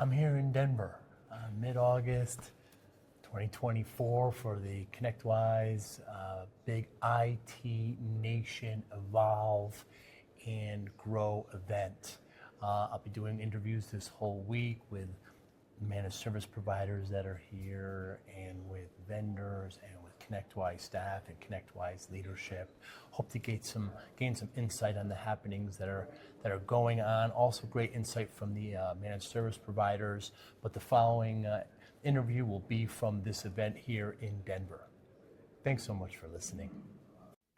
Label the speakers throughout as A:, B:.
A: I'm here in Denver, mid-August 2024 for the ConnectWise Big IT Nation Evolve and Grow event. I'll be doing interviews this whole week with managed service providers that are here and with vendors and with ConnectWise staff and ConnectWise leadership. Hope to gain some insight on the happenings that are going on. Also great insight from the managed service providers, but the following interview will be from this event here in Denver. Thanks so much for listening.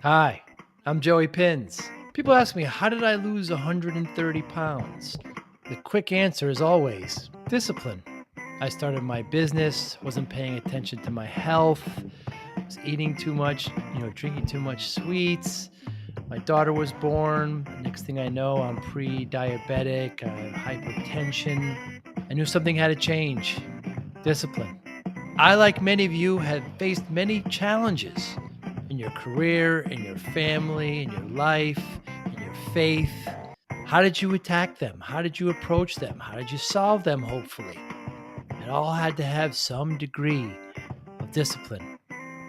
B: Hi, I'm Joey Pinz. People ask me, how did I lose 130 pounds? The quick answer is always discipline. I started my business, wasn't paying attention to my health, was eating too much, drinking too much sweets. My daughter was born. Next thing I know, I'm pre-diabetic, I have hypertension. I knew something had to change. Discipline. I, like many of you, have faced many challenges in your career, in your family, in your life, in your faith. How did you attack them? How did you approach them? How did you solve them, hopefully? It all had to have some degree of discipline.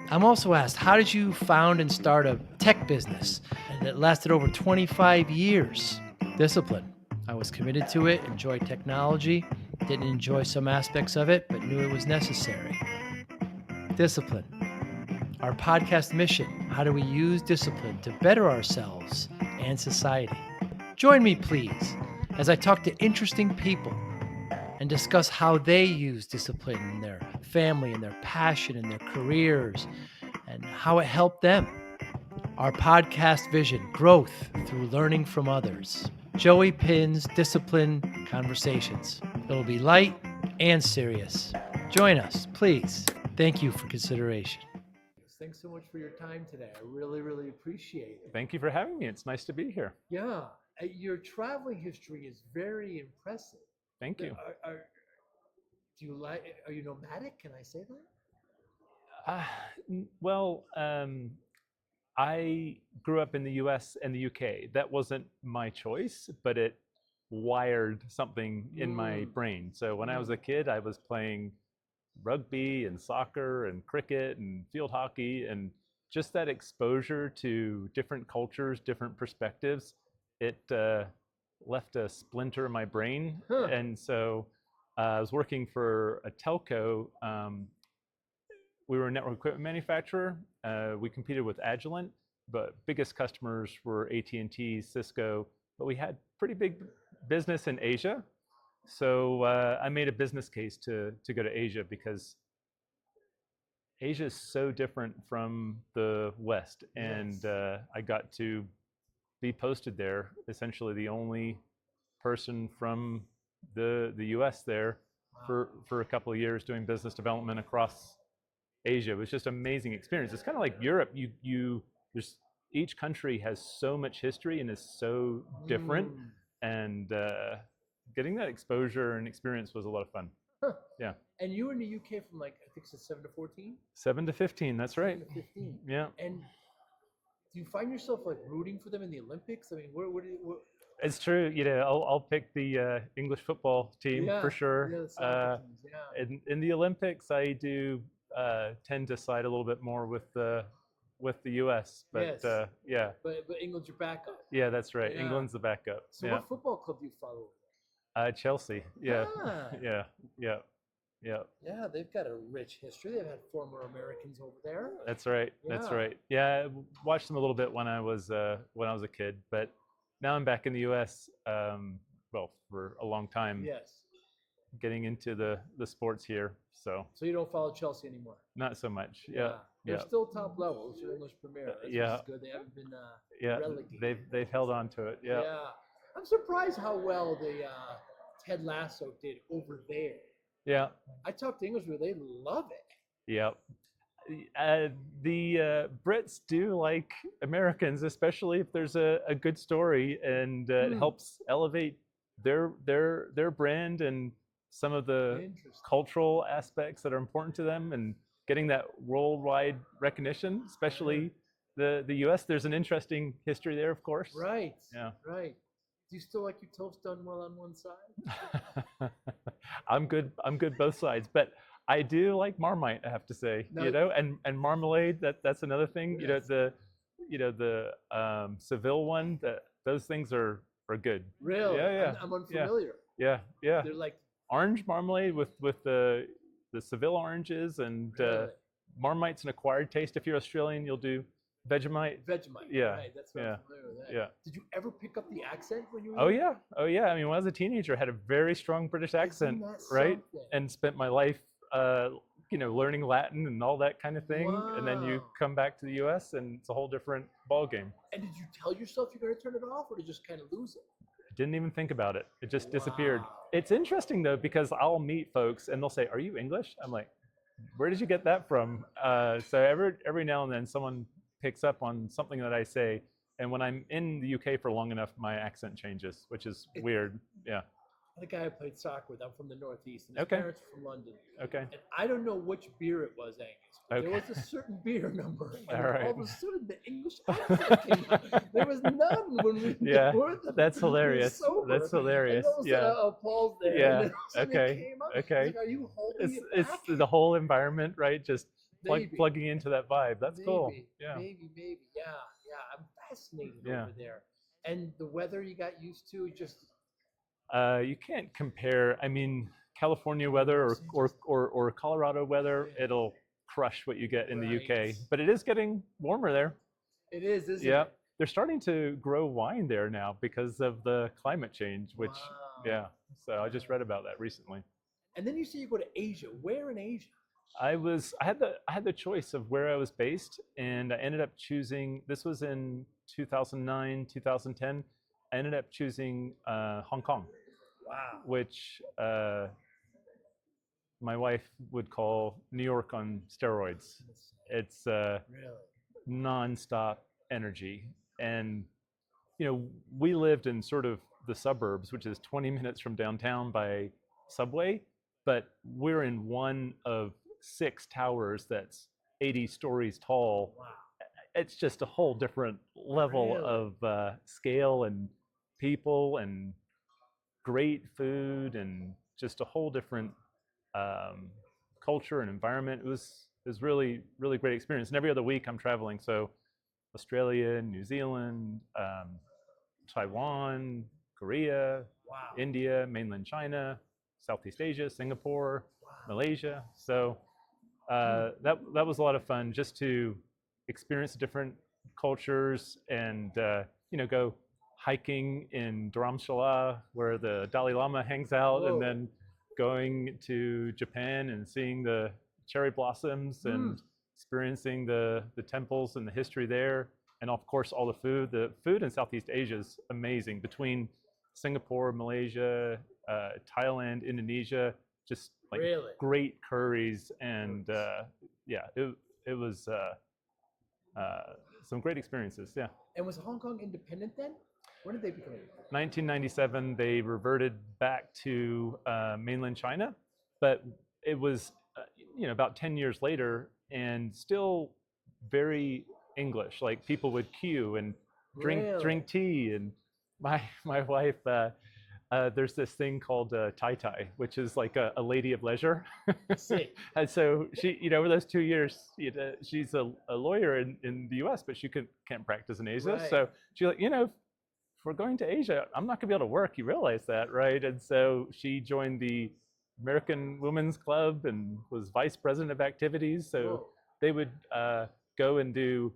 B: I'm also asked, how did you found and start a tech business that lasted over 25 years? Discipline. I was committed to it, enjoyed technology, didn't enjoy some aspects of it, but knew it was necessary. Discipline. Our podcast mission, how do we use discipline to better ourselves and society? Join me, please, as I talk to interesting people and discuss how they use discipline in their family and their passion and their careers and how it helped them. Our podcast vision, growth through learning from others. Joey Pinz Discipline Conversations. It'll be light and serious. Join us, please. Thank you for consideration. Thanks so much for your time today. I really, really appreciate it.
C: Thank you for having me. It's nice to be here.
B: Yeah, your traveling history is very impressive.
C: Thank you.
B: Are you nomadic? Can I say
C: that? I grew up in the US and the UK. That wasn't my choice, but it wired something in my brain. So when I was a kid, I was playing rugby and soccer and cricket and field hockey, and just that exposure to different cultures, different perspectives, it left a splinter in my brain. And so I was working for a telco. We were a network equipment manufacturer. We competed with Agilent, but biggest customers were AT&T, Cisco, but we had pretty big business in Asia. So I made a business case to go to Asia, because Asia is so different from the West. And I got to be posted there, essentially the only person from the US there. Wow. for a couple of years doing business development across Asia. It was just an amazing experience. It's kind of like Europe. There's each country has so much history and is so different, and getting that exposure and experience was a lot of fun. Yeah.
B: And you were in the UK from, like, I think it's 7 to 14?
C: 7 to 15, that's right.
B: 7 to 15.
C: Yeah.
B: And do you find yourself, like, rooting for them in the Olympics? I mean, what
C: It's true. I'll pick the English football team for sure.
B: Yeah, the soccer teams,
C: in the Olympics, I do tend to side a little bit more with the US, but
B: yes. But England's your backup.
C: Yeah, that's right.
B: Yeah.
C: England's the backup.
B: So what football club do you follow?
C: Chelsea. Yeah. Yeah.
B: Yeah, they've got a rich history. They've had former Americans over there.
C: That's right.
B: Yeah.
C: That's right. Yeah, I watched them a little bit when I was a kid, but now I'm back in the US. For a long time.
B: Yes.
C: Getting into the sports here. So
B: you don't follow Chelsea anymore?
C: Not so much. Yeah.
B: They're still top level. It's your English Premier. That's good. They haven't been relegated.
C: They've held on to it. Yeah.
B: Yeah. I'm surprised how well the Ted Lasso did over there.
C: Yeah.
B: I talked to English people. They love it.
C: Yeah. The Brits do like Americans, especially if there's a good story, and it helps elevate their brand and some of the cultural aspects that are important to them, and getting that worldwide recognition, especially the US. There's an interesting history there, of course.
B: Right.
C: Yeah.
B: Right. Do you still like your toast done well on one side?
C: I'm good both sides, but I do like Marmite, I have to say.
B: No.
C: You know, and marmalade, that's another thing. You know,
B: Yes.
C: the Seville one, those things are good.
B: Really?
C: Yeah.
B: I'm unfamiliar.
C: Yeah.
B: They're like
C: Orange marmalade with the Seville oranges, and
B: really?
C: Marmite's an acquired taste. If you're Australian, you'll do Vegemite.
B: Vegemite.
C: Yeah,
B: Right. That's what
C: yeah,
B: I'm familiar with that.
C: yeah.
B: Did you ever pick up the accent when you were
C: Oh
B: there?
C: yeah. I mean, when I was a teenager, I had a very strong British accent,
B: Isn't that
C: right?
B: something?
C: And spent my life, learning Latin and all that kind of thing. And then you
B: Wow.
C: come back to the U.S. and it's a whole different ball game.
B: And did you tell yourself you're going to turn it off, or did you just kind of lose it?
C: Didn't even think about it. It just disappeared.
B: Wow.
C: It's interesting though, because I'll meet folks and they'll say, "Are you English?" I'm like, "Where did you get that from?" So every now and then someone picks up on something that I say, and when I'm in the UK for long enough, my accent changes, which is weird. Yeah.
B: The guy I played soccer with, I'm from the Northeast, and his
C: Okay.
B: parents are from London.
C: Okay.
B: And I don't know which beer it was, Angus, but there
C: Okay.
B: was a certain beer number. And
C: All right.
B: all of a sudden, the English accent came out. There was none when we
C: Yeah,
B: were the,
C: that's
B: we were
C: hilarious.
B: sober.
C: That's hilarious.
B: And all of a
C: Yeah.
B: sudden, Paul's there.
C: Yeah.
B: And then all of a sudden
C: Okay.
B: It came out.
C: Okay.
B: I was like, are you holding
C: It's
B: it back?
C: the whole environment, right? Just
B: Maybe.
C: plugging into that vibe. That's cool. Yeah.
B: Maybe. Yeah. I'm fascinated
C: Yeah.
B: over there. And the weather you got used to, just
C: You can't compare. I mean, California weather or Colorado weather, it'll crush what you get in the UK.
B: Right.
C: But it is getting warmer there.
B: it is, isn't
C: Yeah.
B: it?
C: They're starting to grow wine there now because of the climate change, which,
B: Wow.
C: yeah. So I just read about that recently.
B: And then you say you go to Asia. Where in Asia?
C: I had the choice of where I was based, and I ended up choosing. This was in 2009, 2010. I ended up choosing Hong Kong,
B: Wow.
C: which my wife would call New York on steroids. It's
B: Really?
C: nonstop energy, and we lived in sort of the suburbs, which is 20 minutes from downtown by subway, but we're in one of 6 towers that's 80 stories tall.
B: Wow.
C: It's just a whole different level
B: Really?
C: of scale and people and great food and just a whole different culture and environment. It was really, really great experience. And every other week I'm traveling. So Australia, New Zealand, Taiwan, Korea,
B: Wow.
C: India, mainland China, Southeast Asia, Singapore,
B: Wow.
C: Malaysia. So that was a lot of fun just to experience different cultures and go hiking in Dharamshala where the Dalai Lama hangs out.
B: Whoa.
C: And then going to Japan and seeing the cherry blossoms and experiencing the temples and the history there, and of course all the food. The food in Southeast Asia is amazing. Between Singapore, Malaysia, Thailand, Indonesia, just like
B: Really?
C: great curries, and it was some great experiences. Yeah.
B: And was Hong Kong independent then? When did they become independent?
C: 1997, they reverted back to mainland China, but it was about 10 years later, and still very English. Like people would queue and drink tea, and my wife. There's this thing called Tai Tai, which is like a lady of leisure.
B: See.
C: And so she, over those 2 years, she's a lawyer in the U.S., but she can't practice in Asia.
B: Right.
C: So she's like, if we're going to Asia, I'm not going to be able to work. You realize that, right? And so she joined the American Women's Club and was vice president of activities. So
B: Whoa.
C: they would go and do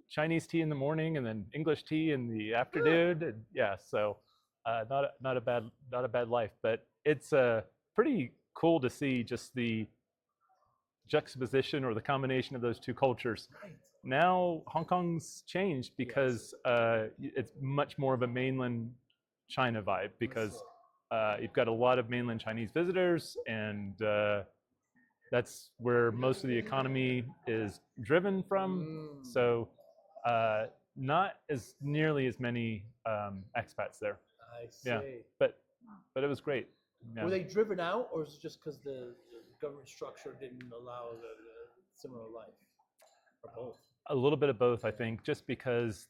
C: Chinese tea in the morning and then English tea in the afternoon. And yeah, so not a bad life, but it's pretty cool to see just the juxtaposition or the combination of those two cultures.
B: Right.
C: Now Hong Kong's changed because it's much more of a mainland China vibe, because you've got a lot of mainland Chinese visitors, and that's where most of the economy is driven from. So not as nearly as many expats there.
B: I see.
C: Yeah, but it was great. Yeah.
B: Were they driven out, or is it just because the government structure didn't allow the similar life? Or both?
C: A little bit of both, I think, just because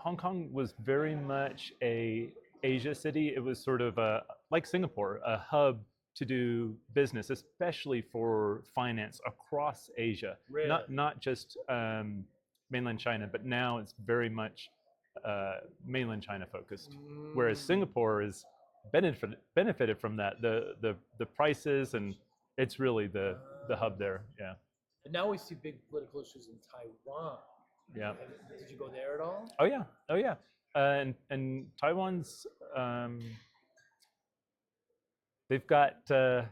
C: Hong Kong was very much a Asia city. It was sort of like Singapore, a hub to do business, especially for finance across Asia.
B: Really?
C: Not just mainland China, but now it's very much mainland China focused. Whereas Singapore is benefited from that. The prices, and it's really the hub there. Yeah.
B: And now we see big political issues in Taiwan.
C: Yeah.
B: Did you go there at all?
C: Oh yeah. Oh yeah. And Taiwan's they've got some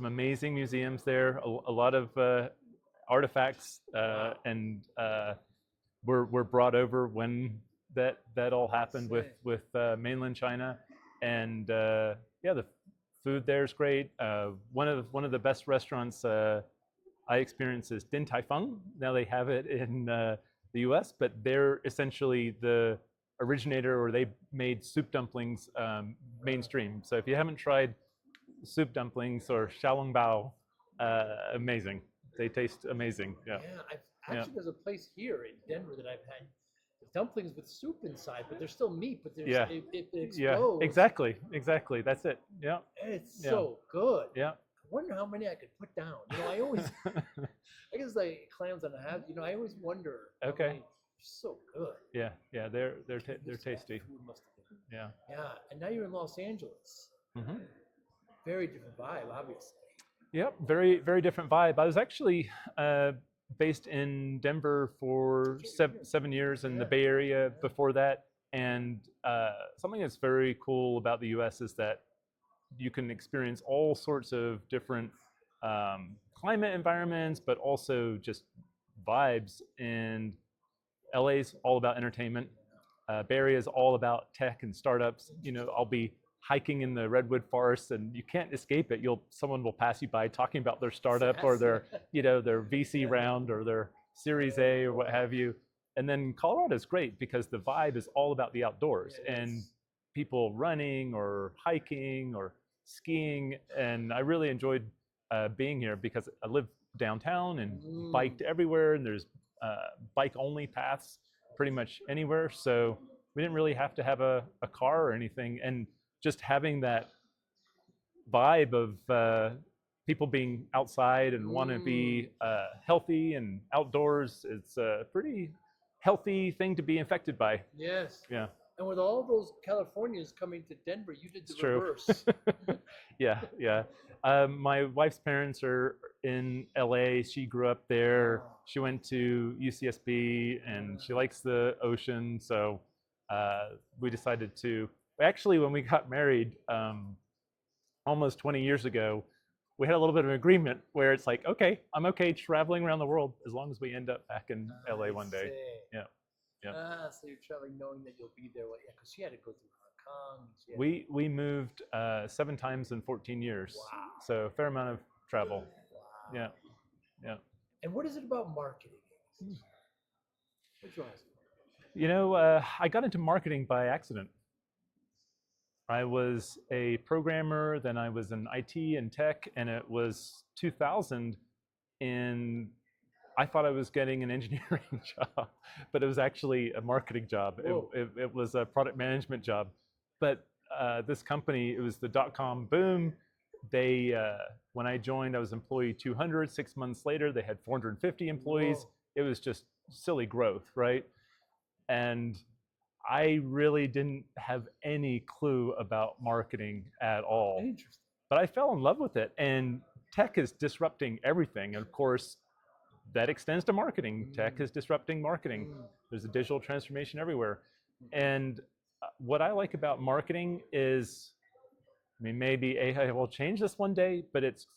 C: amazing museums there. A lot of artifacts, and were brought over when that all happened with mainland China, and yeah, the food there is great. One of the best restaurants I experienced is Din Tai Fung. Now they have it in the U.S., but they're essentially the originator, or they made soup dumplings mainstream. So if you haven't tried soup dumplings or xiaolongbao, amazing. They taste amazing. Yeah.
B: Actually, there's a place here in Denver that I've had dumplings with soup inside, but there's still meat, but there's it explodes.
C: Yeah, exactly. That's it. Yeah.
B: And it's so good.
C: Yeah.
B: I wonder how many I could put down. I always, I guess like clams on a half. I always wonder.
C: Okay.
B: They're so good.
C: Yeah, they're tasty.
B: Food must have been.
C: Yeah.
B: Yeah, and now you're in Los Angeles.
C: Mm-hmm.
B: Very different vibe, obviously.
C: Yep, very very different vibe. I was actually based in Denver for 7 years, in the Bay Area before that, and something that's very cool about the U.S. is that you can experience all sorts of different climate environments, but also just vibes. And LA's all about entertainment. Bay Area is all about tech and startups. I'll be hiking in the redwood forest, and you can't escape it. Someone will pass you by talking about their startup or their VC round or their Series A or what have you. And then Colorado is great because the vibe is all about the outdoors and people running or hiking or skiing. And I really enjoyed being here because I live downtown and biked everywhere, and there's bike only paths pretty much anywhere. So we didn't really have to have a car or anything. And just having that vibe of people being outside and want to be healthy and outdoors, it's a pretty healthy thing to be infected by.
B: Yes.
C: Yeah.
B: And with all those Californians coming to Denver, you did the reverse.
C: Yeah. My wife's parents are in LA. She grew up there. She went to UCSB, and she likes the ocean. So we decided to. Actually, when we got married almost 20 years ago, we had a little bit of an agreement where it's like, okay, I'm okay traveling around the world as long as we end up back in LA one day. Yeah.
B: So you're traveling knowing that you'll be there. Because she had to go through Hong Kong.
C: We moved 7 times in 14 years.
B: Wow.
C: So a fair amount of travel.
B: Wow.
C: Yeah.
B: And what is it about marketing? What's your
C: answer? I got into marketing by accident. I was a programmer, then I was in IT and tech, and it was 2000, and I thought I was getting an engineering job, but it was actually a marketing job. It was a product management job. But this company, it was the dot-com boom. They, when I joined, I was employee 200. 6 months later, they had 450 employees. Whoa. It was just silly growth, right? And I really didn't have any clue about marketing at all.
B: Interesting.
C: But I fell in love with it. And tech is disrupting everything. And of course, that extends to marketing. Tech is disrupting marketing. There's a digital transformation everywhere. And what I like about marketing is, maybe AI will change this one day, but it's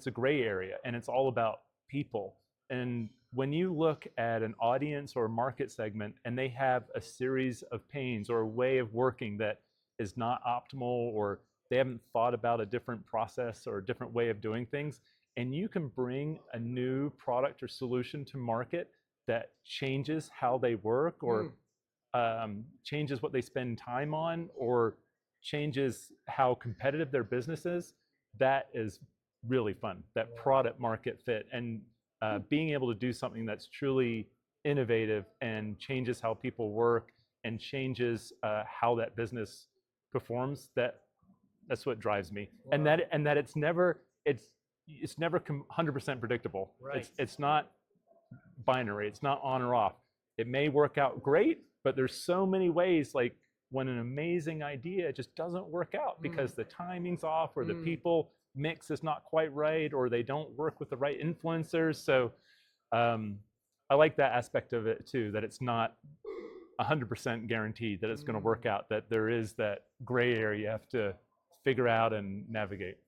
C: a gray area, and it's all about people. And when you look at an audience or market segment and they have a series of pains or a way of working that is not optimal, or they haven't thought about a different process or a different way of doing things, and you can bring a new product or solution to market that changes how they work, or changes what they spend time on, or changes how competitive their business is, that is really fun. That product market fit, and being able to do something that's truly innovative and changes how people work and changes how that business performs, that's what drives me.
B: Wow.
C: And that it's never 100% predictable.
B: Right.
C: It's not binary. It's not on or off. It may work out great, but there's so many ways, like when an amazing idea just doesn't work out because the timing's off, or the people mix is not quite right, or they don't work with the right influencers. So I like that aspect of it too, that it's not 100% guaranteed that it's going to work out, that there is that gray area you have to figure out and navigate.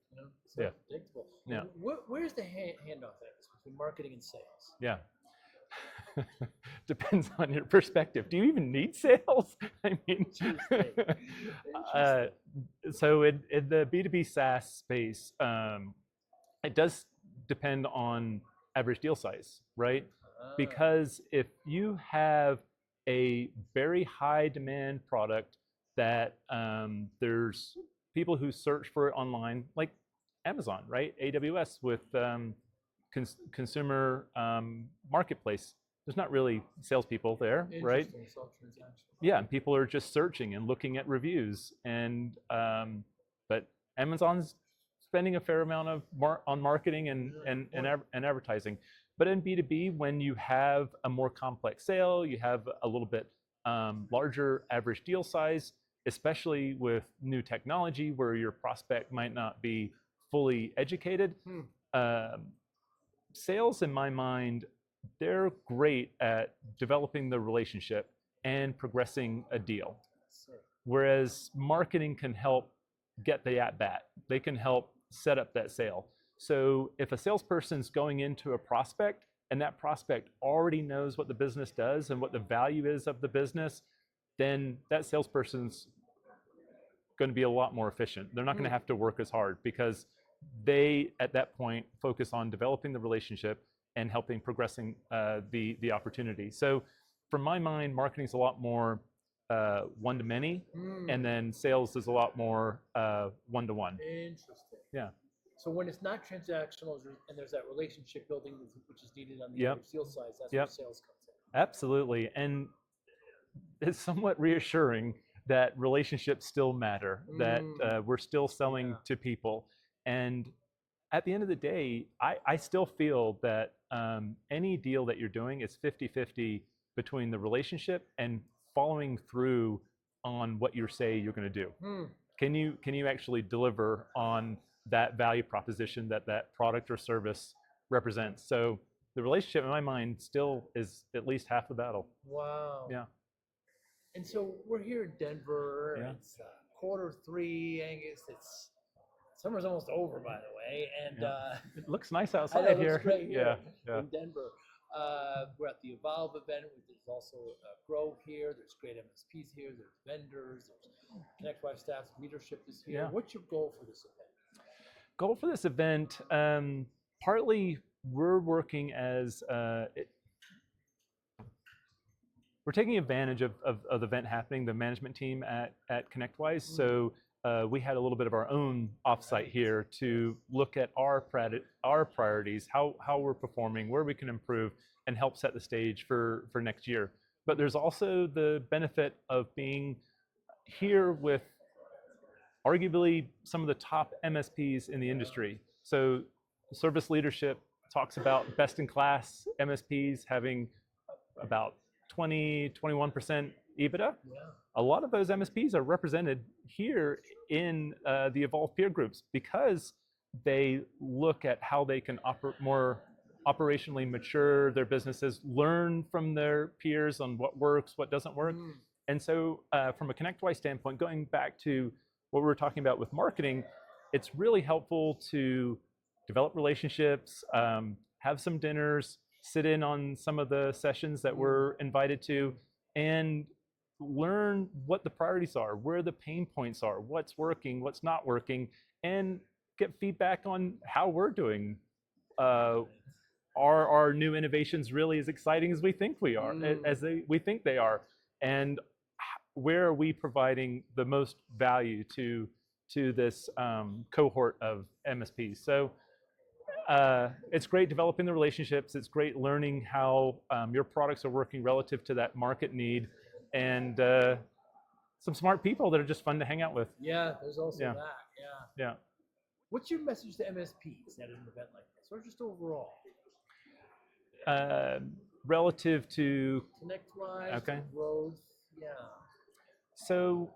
B: So predictable.
C: Yeah.
B: Where's the handoff at between marketing and sales?
C: Yeah. Depends on your perspective. Do you even need sales? I mean, so in the B2B SaaS space, it does depend on average deal size, right? Because if you have a very high demand product that there's people who search for it online, like Amazon, right? AWS with consumer marketplace. There's not really salespeople there, right? Yeah, and people are just searching and looking at reviews, and but Amazon's spending a fair amount of on marketing and advertising. But in B2B, when you have a more complex sale, you have a little bit larger average deal size, especially with new technology where your prospect might not be fully educated. Sales, in my mind, they're great at developing the relationship and progressing a deal. Whereas marketing can help get the at-bat. They can help set up that sale. So if a salesperson's going into a prospect and that prospect already knows what the business does and what the value is of the business, then that salesperson's going to be a lot more efficient. They're not going to have to work as hard because they, at that point, focus on developing the relationship and helping progressing the opportunity. So from my mind, marketing is a lot more one-to-many, and then sales is a lot more one-to-one.
B: Interesting.
C: Yeah.
B: So when it's not transactional and there's that relationship building which is needed on the average deal size, that's where sales comes in.
C: Absolutely. And it's somewhat reassuring that relationships still matter, that we're still selling to people. And at the end of the day, I still feel that any deal that you're doing is 50-50 between the relationship and following through on what you say you're going to do. Can you actually deliver on that value proposition that product or service represents? So the relationship, in my mind, still is at least half the battle.
B: Wow.
C: Yeah.
B: And so we're here in Denver.
C: Yeah.
B: It's Q3, Angus. Summer's almost over, by the way, and
C: it looks nice outside here.
B: Looks great here
C: yeah.
B: in Denver. We're at the Evolve event. There's also Grow here. There's great MSPs here. There's vendors. There's ConnectWise staff. Leadership is here.
C: Yeah.
B: What's your goal for this event?
C: Goal for this event, partly we're working as we're taking advantage of the event happening, the management team at ConnectWise. So we had a little bit of our own offsite here to look at our priorities, how we're performing, where we can improve, and help set the stage for next year. But there's also the benefit of being here with arguably some of the top MSPs in the industry. So service leadership talks about best-in-class MSPs having about 20-21% EBITDA. Yeah. A lot of those MSPs are represented here in the Evolve peer groups because they look at how they can more operationally mature their businesses, learn from their peers on what works, what doesn't work. And so from a ConnectWise standpoint, going back to what we were talking about with marketing, it's really helpful to develop relationships, have some dinners, sit in on some of the sessions that we're invited to, and learn what the priorities are, where the pain points are, what's working, what's not working, and get feedback on how we're doing. Are our new innovations really as exciting as we think we are, we think they are? And where are we providing the most value to this cohort of MSPs? So it's great developing the relationships. It's great learning how your products are working relative to that market need, and some smart people that are just fun to hang out with.
B: Yeah, there's also
C: Yeah.
B: that. Yeah.
C: Yeah.
B: What's your message to MSPs at an event like this, or just overall?
C: Relative to
B: Connect-wise,
C: Okay.
B: growth. Yeah.
C: So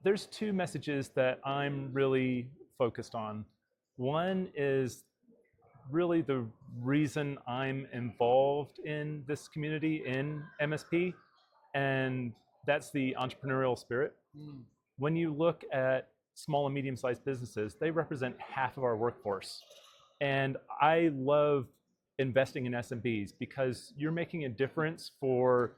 C: there's two messages that I'm really focused on. One is really the reason I'm involved in this community in MSP, and that's the entrepreneurial spirit.
B: Mm.
C: When you look at small and medium-sized businesses, they represent half of our workforce. And I love investing in SMBs because you're making a difference for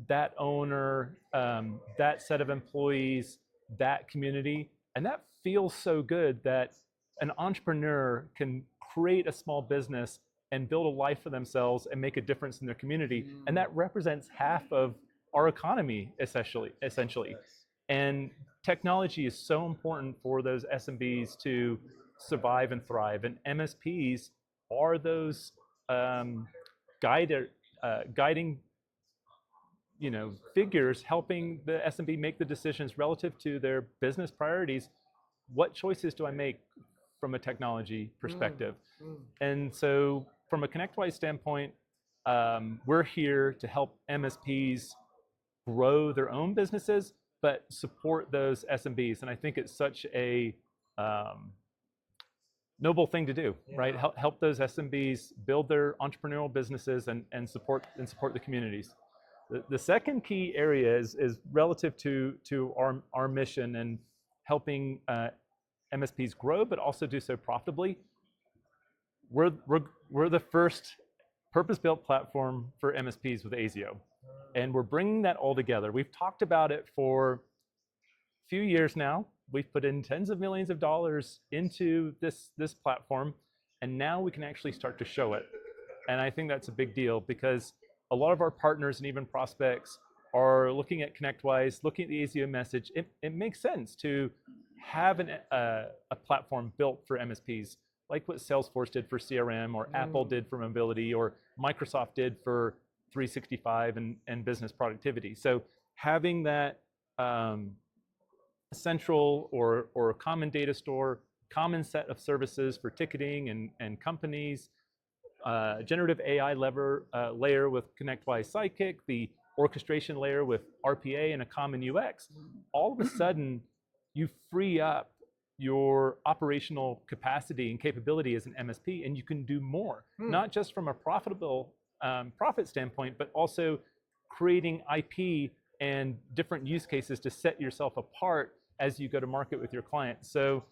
C: that owner, that set of employees, that community. And that feels so good that an entrepreneur can create a small business and build a life for themselves and make a difference in their community. And that represents half of our economy, essentially.
B: Yes.
C: And technology is so important for those SMBs to survive and thrive. And MSPs are those guiding figures helping the SMB make the decisions relative to their business priorities. What choices do I make from a technology perspective? And so from a ConnectWise standpoint, we're here to help MSPs grow their own businesses, but support those SMBs. And I think it's such a noble thing to do, right? Help those SMBs build their entrepreneurial businesses and support the communities. The second key area is relative to our mission and helping MSPs grow, but also do so profitably. We're the first purpose-built platform for MSPs with ASIO, and we're bringing that all together. We've talked about it for a few years now. We've put in tens of millions of dollars into this platform, and now we can actually start to show it. And I think that's a big deal because a lot of our partners and even prospects are looking at ConnectWise, looking at the ASIO message. It makes sense to have a platform built for MSPs, like what Salesforce did for CRM, or Apple did for mobility, or Microsoft did for 365 and business productivity. So having that central or common data store, common set of services for ticketing and companies, generative AI layer with ConnectWise Sidekick, the orchestration layer with RPA and a common UX, all of a sudden you free up your operational capacity and capability as an MSP, and you can do more, not just from a profit standpoint, but also creating IP and different use cases to set yourself apart as you go to market with your clients. So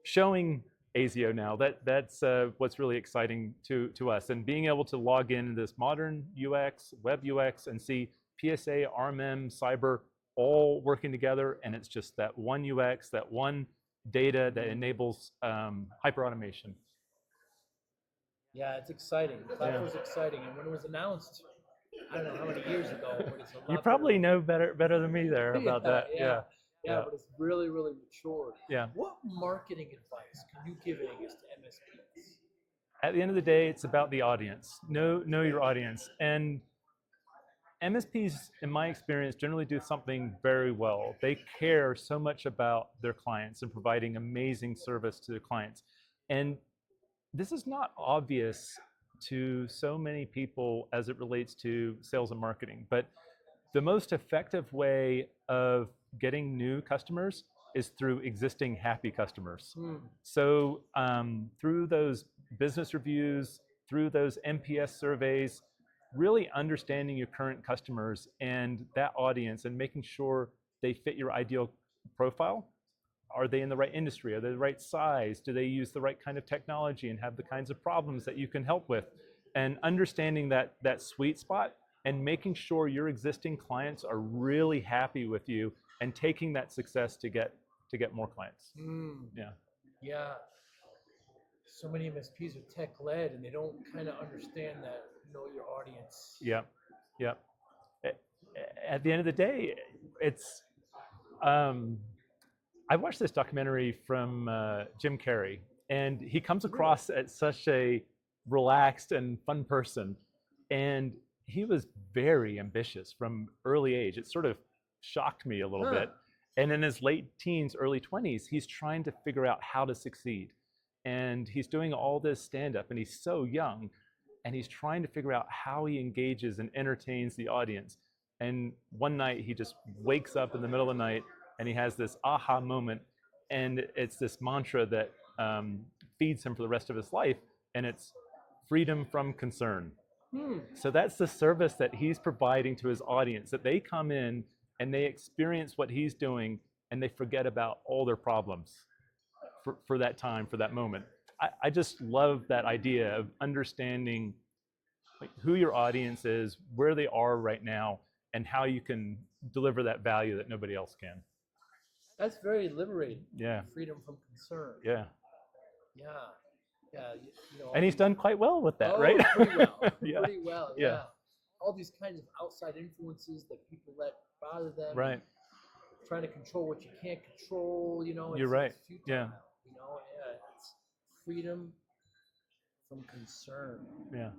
C: showing ASIO now, that's what's really exciting to us, and being able to log in this modern UX, web UX, and see PSA, RMM, cyber all working together, and it's just that one UX, that one data that enables hyper automation.
B: Yeah, it's exciting. The platform's exciting, and when it was announced, I don't know how many years ago, but it's a lot.
C: You probably know better than me there about that.
B: Yeah, but it's really, really matured.
C: Yeah.
B: What marketing advice can you give Angus to MSPs?
C: At the end of the day, it's about the audience. Know your audience. And MSPs, in my experience, generally do something very well. They care so much about their clients and providing amazing service to their clients. And this is not obvious to so many people as it relates to sales and marketing, but the most effective way of getting new customers is through existing happy customers. So through those business reviews, through those NPS surveys, really understanding your current customers and that audience and making sure they fit your ideal profile. Are they in the right industry? Are they the right size? Do they use the right kind of technology and have the kinds of problems that you can help with? And understanding that sweet spot and making sure your existing clients are really happy with you and taking that success to get more clients.
B: Yeah. So many MSPs are tech-led, and they don't kind of understand that, know your audience.
C: Yeah. At the end of the day, it's. I watched this documentary from Jim Carrey, And he comes across as such a relaxed and fun person. And he was very ambitious from early age. It sort of shocked me a little bit. And in his late teens, early 20s, he's trying to figure out how to succeed. And he's doing all this stand-up, and he's so young, and he's trying to figure out how he engages and entertains the audience. And one night he just wakes up in the middle of the night and he has this aha moment, and it's this mantra that feeds him for the rest of his life, and it's freedom from concern. So that's the service that he's providing to his audience, that they come in and they experience what he's doing and they forget about all their problems for that time, for that moment. I just love that idea of understanding like who your audience is, where they are right now, and how you can deliver that value that nobody else can.
B: That's very liberating.
C: Yeah.
B: Freedom from concern.
C: Yeah.
B: Yeah. Yeah.
C: And he's done quite well with that,
B: Oh,
C: right?
B: pretty well.
C: Yeah.
B: Pretty well.
C: Yeah.
B: Yeah. All these kinds of outside influences that people let bother them.
C: Right.
B: Trying to control what you can't control.
C: You're right.
B: It's futile
C: Yeah.
B: now, it's freedom from concern.
C: Yeah.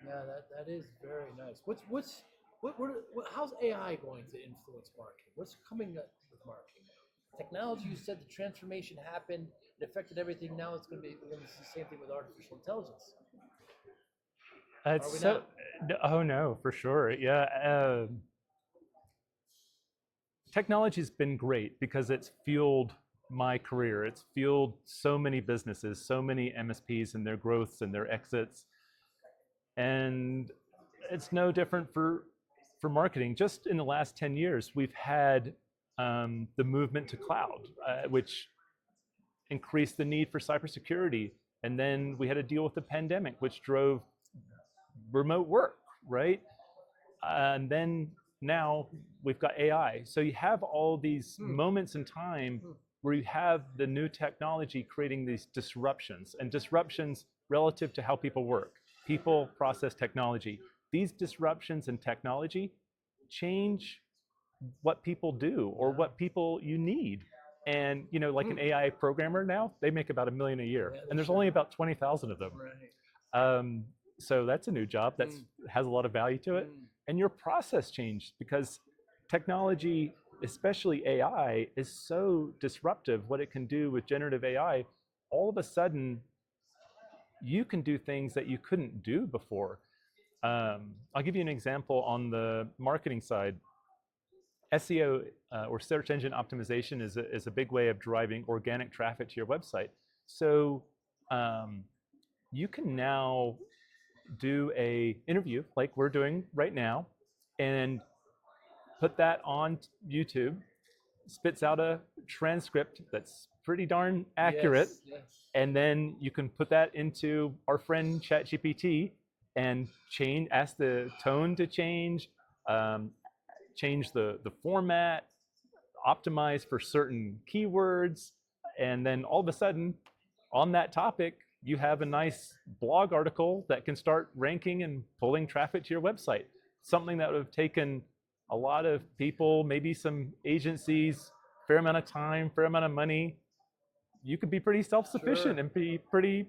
B: Yeah, that is very nice. How's AI going to influence marketing? What's coming up with marketing now? Technology, you said the transformation happened, it affected everything. Now we're going to see the same thing with artificial intelligence.
C: It's so. Oh no, for sure. Yeah. Technology's been great because it's fueled my career. It's fueled so many businesses, so many MSPs and their growths and their exits. And it's no different for marketing. Just in the last 10 years, we've had the movement to cloud, which increased the need for cybersecurity. And then we had to deal with the pandemic, which drove remote work, right? And then now we've got AI. So you have all these moments in time where you have the new technology creating these disruptions, and disruptions relative to how people work, people, process, technology. These disruptions in technology change what people do or what people you need. And like an AI programmer now, they make about $1 million a year, and there's only about 20,000 of them.
B: Right.
C: So that's a new job that has a lot of value to it. And your process changed because technology, especially AI, is so disruptive. What it can do with generative AI, all of a sudden, you can do things that you couldn't do before. I'll give you an example on the marketing side. SEO or search engine optimization is a big way of driving organic traffic to your website. So you can now do an interview like we're doing right now and put that on YouTube, spits out a transcript that's pretty darn accurate.
B: Yes.
C: And then you can put that into our friend ChatGPT and ask the tone to change the format, optimize for certain keywords, and then all of a sudden, on that topic, you have a nice blog article that can start ranking and pulling traffic to your website. Something that would have taken a lot of people, maybe some agencies, fair amount of time, fair amount of money. You could be pretty self-sufficient and be pretty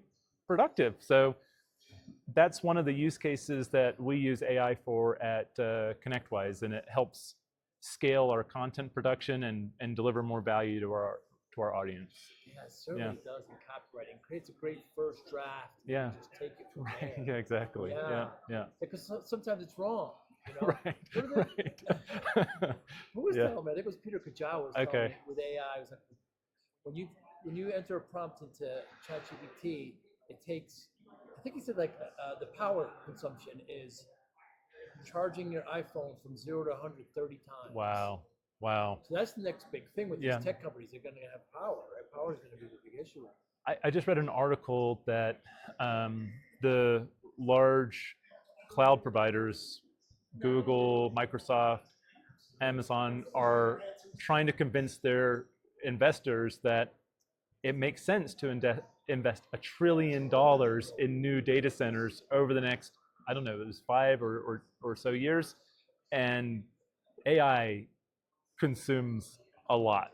C: productive. So that's one of the use cases that we use AI for at ConnectWise, and it helps scale our content production and deliver more value to our audience.
B: Yeah, it certainly does in copywriting. Creates a great first draft.
C: Yeah.
B: Just take it from
C: Right.
B: there.
C: Yeah, exactly. Yeah.
B: Because sometimes it's wrong.
C: Right.
B: Who was telling me? I think it was Peter Kajawa was telling me with AI. It was like when you enter a prompt into ChatGPT, it takes, I think he said like the power consumption is charging your iPhone from 0 to 130 times.
C: Wow.
B: So that's the next big thing with these tech companies. They're going to have power, right? Power is going to be the big issue.
C: I just read an article that the large cloud providers, Google, Microsoft, Amazon, are trying to convince their investors that it makes sense to invest $1 trillion in new data centers over the next, I don't know, it was 5 or so years, and AI consumes a lot,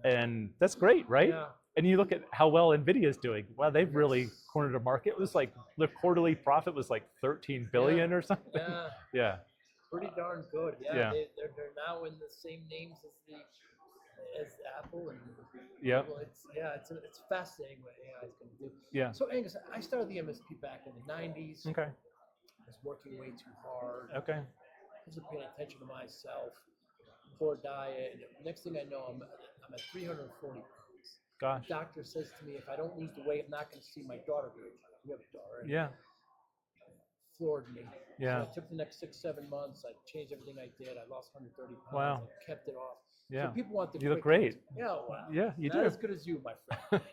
C: and that's great, right? And you look at how well NVIDIA is doing. Wow, they've really cornered a market. It was like the quarterly profit was like 13 billion or something.
B: Yeah.
C: Yeah.
B: Pretty darn good. Yeah.
C: Yeah.
B: They're now in the same names as Apple and
C: Yeah.
B: Google. It's fascinating what AI is going to do.
C: Yeah.
B: So Angus, I started the MSP back in the 90s.
C: Okay.
B: I was working way too hard.
C: Okay.
B: I wasn't paying attention to myself. Poor diet. And next thing I know, I'm at 340 pounds.
C: Gosh.
B: The doctor says to me, if I don't lose the weight, I'm not going to see my daughter very much. We have a daughter. And
C: Yeah.
B: floored me.
C: Yeah.
B: So I took the next 6-7 months. I changed everything I did. I lost 130 pounds.
C: Wow.
B: I kept it off.
C: Yeah.
B: So people want the
C: You look
B: quick
C: great.
B: answer. Yeah, wow.
C: Yeah, you
B: Not
C: do.
B: as good as you, my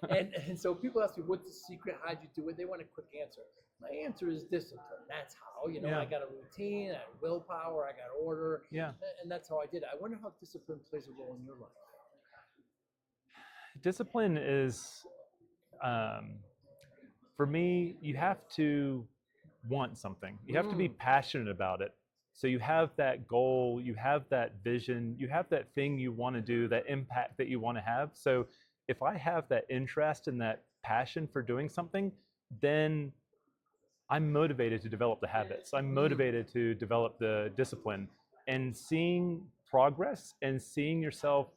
B: friend. and so people ask me, what's the secret? How'd you do it? They want a quick answer. My answer is discipline. That's how.
C: Yeah.
B: I got a routine, I had willpower, I got order.
C: Yeah.
B: And that's how I did it. I wonder how discipline plays a role in your life.
C: Discipline is, for me, you have to want something. You have to be passionate about it. So you have that goal, you have that vision, you have that thing you want to do, that impact that you want to have. So if I have that interest and that passion for doing something, then I'm motivated to develop the habits. I'm motivated to develop the discipline. And seeing progress and seeing yourself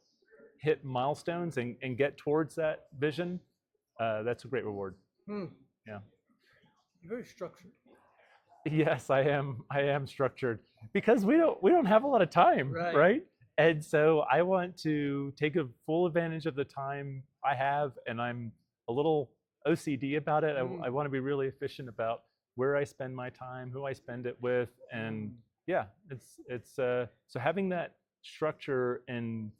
C: hit milestones and get towards that vision, that's a great reward. Yeah.
B: You're very structured.
C: Yes, I am structured because we don't have a lot of time, right? And so I want to take a full advantage of the time I have, and I'm a little OCD about it. I want to be really efficient about where I spend my time, who I spend it with, and yeah, it's so having that structure and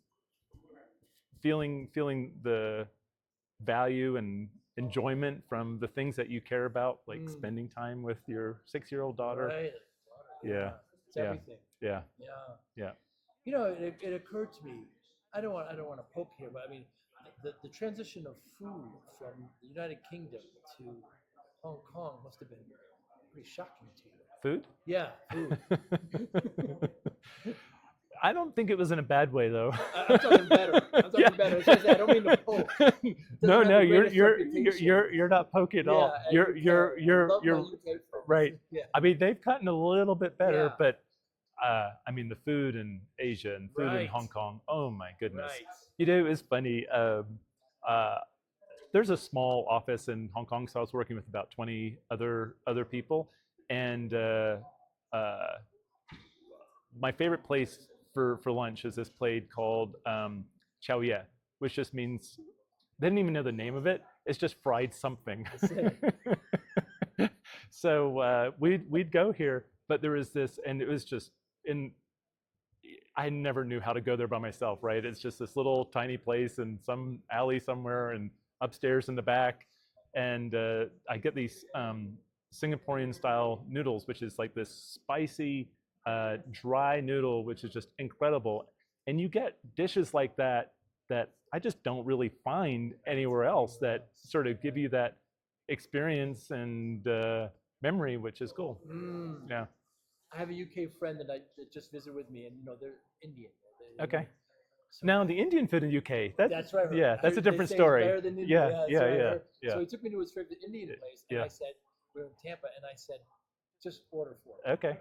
C: feeling the value and enjoyment from the things that you care about, like spending time with your 6-year-old daughter.
B: Right.
C: Yeah.
B: It's everything.
C: Yeah.
B: Yeah. It occurred to me. I don't want to poke here, but I mean, the transition of food from the United Kingdom to Hong Kong must have been pretty shocking to you.
C: Food?
B: Yeah, food.
C: I don't think it was in a bad way, though.
B: I'm talking better. Better. I don't mean to poke.
C: No, you're not poking at all. You're right.
B: Yeah.
C: I mean, they've gotten a little bit better, but I mean, the food in Asia and food in Hong Kong. Oh my goodness!
B: Right.
C: It was funny. There's a small office in Hong Kong, so I was working with about 20 other people, and my favorite place for lunch is this place called Chow Ye, which just means they didn't even know the name of it. It's just fried something. So we'd go here, but there was this, and it was just I never knew how to go there by myself, right? It's just this little tiny place in some alley somewhere and upstairs in the back. And I get these Singaporean style noodles, which is like this spicy, dry noodle, which is just incredible. And you get dishes like that I just don't really find anywhere else that sort of give you that experience and memory, which is cool. Yeah.
B: I have a UK friend that just visited with me, and they're Indian.
C: Okay. So now the Indian food in UK, that's right. Yeah, that's a different story.
B: Better than
C: India. Yeah.
B: So he took me to his favorite Indian place, and I said, we're in Tampa, and I said, just order for it.
C: Okay.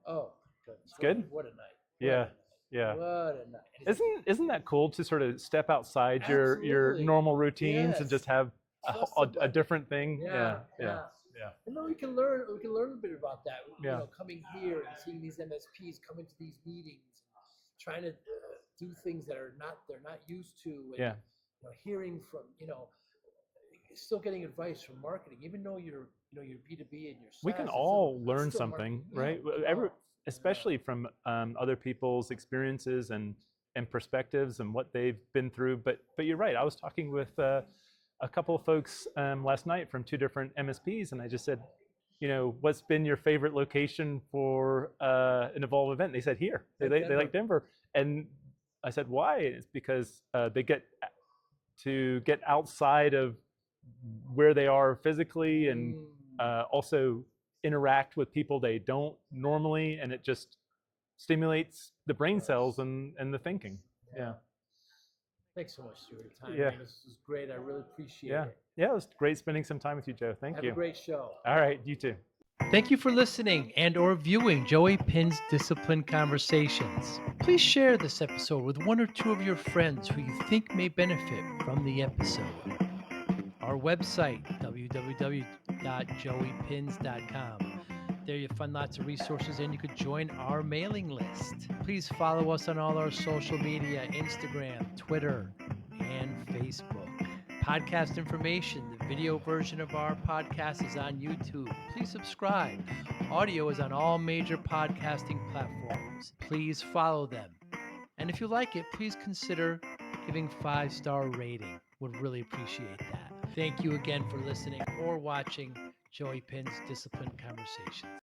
B: Oh, good.
C: It's good.
B: What a night.
C: Yeah.
B: What a night.
C: Isn't that cool to sort of step outside your normal routines and just have a different thing? Yeah.
B: And then we can learn a bit about that. Coming here and seeing these MSPs come into these meetings, trying to do things that they're not used to. And, hearing from still getting advice from marketing, even though you're B2B and you're SaaS,
C: we can all learn something, right? Especially from other people's experiences and perspectives and what they've been through. But you're right. I was talking with a couple of folks last night from 2 different MSPs, and I just said, what's been your favorite location for an Evolve event? They said here. They like Denver. And I said, why? It's because they get to get outside of where they are physically and also interact with people they don't normally, and it just stimulates the brain cells and the thinking. Yeah.
B: Thanks so much, Stuart. Time,
C: Yeah.
B: man. This was great. I really appreciate
C: Yeah.
B: it.
C: Yeah, it was great spending some time with you, Joe. Thank
B: Have
C: you.
B: a great show.
C: All right, you too.
B: Thank you for listening and or viewing Joey Pinz Discipline Conversations. Please share this episode with one or two of your friends who you think may benefit from the episode. Our website, www.joeypins.com. There you'll find lots of resources and you could join our mailing list. Please follow us on all our social media, Instagram, Twitter, and Facebook. Podcast information, the video version of our podcast is on YouTube. Please subscribe. Audio is on all major podcasting platforms. Please follow them. And if you like it, please consider giving 5-star rating. Would really appreciate that. Thank you again for listening or watching Joey Pinz Discipline Conversations.